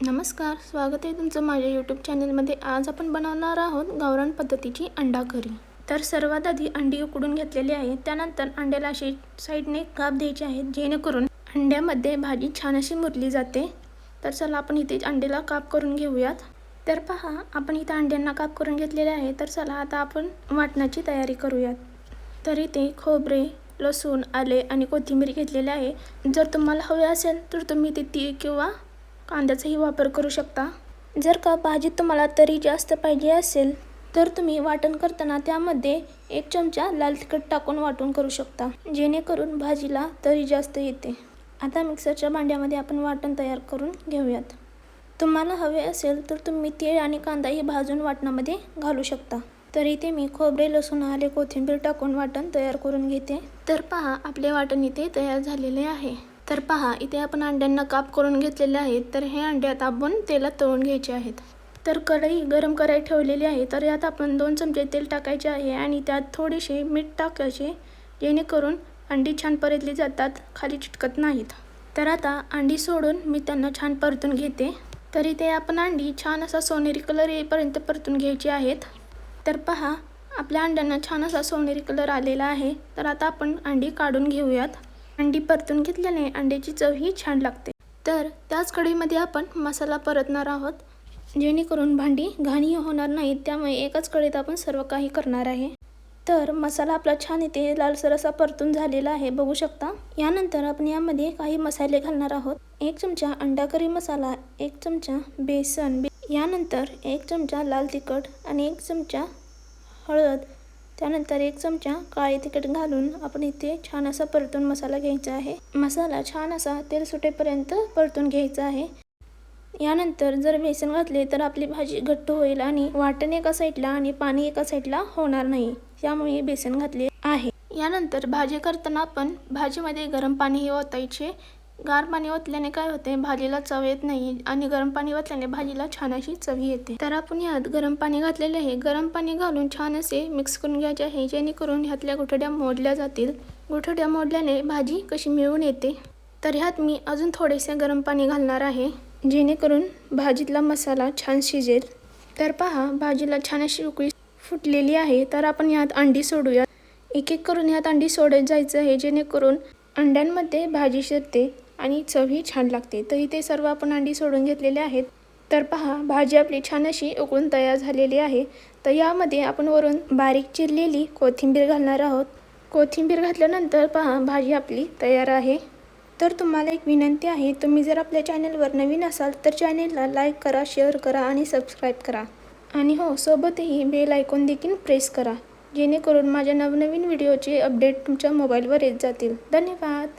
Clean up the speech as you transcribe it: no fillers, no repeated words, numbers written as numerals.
नमस्कार, स्वागत आहे तुमचं माझ्या यूट्यूब चॅनलमध्ये. आज आपण बनवणार आहोत गावरान पद्धतीची अंडा करी. तर सर्वात आधी अंडी उकडून घेतलेली आहे. त्यानंतर अंड्याला अशी साईडने काप द्यायचे आहेत, जेणेकरून अंड्यामध्ये भाजी छान अशी मुरली जाते. तर चला आपण इथे अंड्याला काप करून घेऊयात. तर पहा, आपण इथे अंड्यांना काप करून घेतलेले आहे. तर चला आता आपण वाटणाची तयारी करूयात. तर इथे खोबरे, लसूण, आले आणि कोथिंबीर घेतलेले आहे. जर तुम्हाला हवे असेल तर तुम्ही ते तीळ किंवा कांद्याचाही वापर करू शकता. जर का भाजीत तुम्हाला तरी जास्त पाहिजे असेल तर तुम्ही वाटण करताना त्यामध्ये 1 चमचा लाल तिखट टाकून वाटण करू शकता, जेणेकरून भाजीला तरी जास्त येते. आता मिक्सरच्या भांड्यामध्ये आपण वाटण तयार करून घेऊयात. तुम्हाला हवे असेल तर तुम्ही तीळ आणि कांदाही भाजून वाटणामध्ये घालू शकता. तर इथे मी खोबरे, लसूण, आले, कोथिंबीर टाकून वाटण तयार करून घेते. तर पहा, आपले वाटण इथे तयार झालेले आहे. तर पहा, इथे आपण अंड्यांना काप करून घेतलेले आहेत. तर हे अंडे आता आपण तेलात तळून घ्यायचे आहेत. तर कढई गरम करायला ठेवलेली आहे. तर यात आपण 2 चमचे तेल टाकायचे आहे आणि त्यात थोडेसे मीठ टाकायचे, जेणेकरून अंडी छान परतली जातात, खाली चिटकत नाहीत. तर आता अंडी सोडून मी त्यांना छान परतून घेते. तर इथे आपण अंडी छान असा सोनेरी कलर येईपर्यंत परतून घ्यायची आहेत. तर पहा, आपल्या अंड्यांना छान असा सोनेरी कलर आलेला आहे. तर आता आपण अंडी काढून घेऊयात. अंडी परतून घेतल्याने अंड्याची चवही छान लागते. तर त्याच कढईमध्ये आपण मसाला परतणार आहोत, जेणेकरून भांडी घाणी होणार नाहीत. त्यामुळे एकाच कढईत आपण सर्व काही करणार आहे. तर मसाला आपला छान इथे लालसर असा परतून झालेला आहे, बघू शकता. यानंतर आपण यामध्ये काही मसाले घालणार आहोत. 1 चमचा अंडा करी मसाला, 1 चमचा बेसन, यानंतर 1 चमचा लाल तिखट आणि 1 चमचा हळद, त्यानंतर 1 चमचा काळे तिखट घालून आपण इथे छान असा परतून मसाला घ्यायचा आहे. मसाला छान असा तेल सुटेपर्यंत परतून घ्यायचा आहे. यानंतर जर बेसन घातले तर आपली भाजी घट्ट होईल आणि वाटण एका साईडला आणि पाणी एका साईडला होणार नाही, त्यामुळे बेसन घातले आहे. यानंतर भाजी करताना आपण भाजीमध्ये गरम पाणी ओतायचे. गार पाणी ओतल्याने काय होते, भाजीला चव येत नाही आणि गरम पाणी ओतल्याने भाजीला छान अशी चव येते. तर आपण यात गरम पाणी घातलेले आहे. गरम पाणी घालून छान असे मिक्स करून घ्यायचे आहे, जेणेकरून ह्यातल्या गुठळ्या मोडल्या जातील. गुठळ्या मोडल्याने भाजी कशी मिळून येते. तर ह्यात मी अजून थोडेसे गरम पाणी घालणार आहे, जेणेकरून भाजीतला मसाला छान शिजेल. तर पहा, भाजीला छान अशी उकळी फुटलेली आहे. तर आपण यात अंडी सोडूया. एक एक करून यात अंडी सोडत जायचं आहे, जेणेकरून अंड्यांमध्ये भाजी शिरते आणि चवही छान लागते. तर इथे सर्व आपण अंडी सोडून घेतलेले आहेत. तर पहा, भाजी आपली छान अशी उकळून तयार झालेली आहे. तर यामध्ये आपण वरून बारीक चिरलेली कोथिंबीर घालणार आहोत. कोथिंबीर घातल्यानंतर पहा, भाजी आपली तयार आहे. तर तुम्हाला एक विनंती आहे, तुम्ही जर आपल्या चॅनलवर नवीन असाल तर चॅनलला लाईक करा, शेअर करा आणि सबस्क्राईब करा. आणि हो, सोबतही बेल आयकॉन देखील प्रेस करा, जेणेकरून माझ्या नवनवीन व्हिडिओचे अपडेट तुमच्या मोबाईलवर येत जातील. धन्यवाद.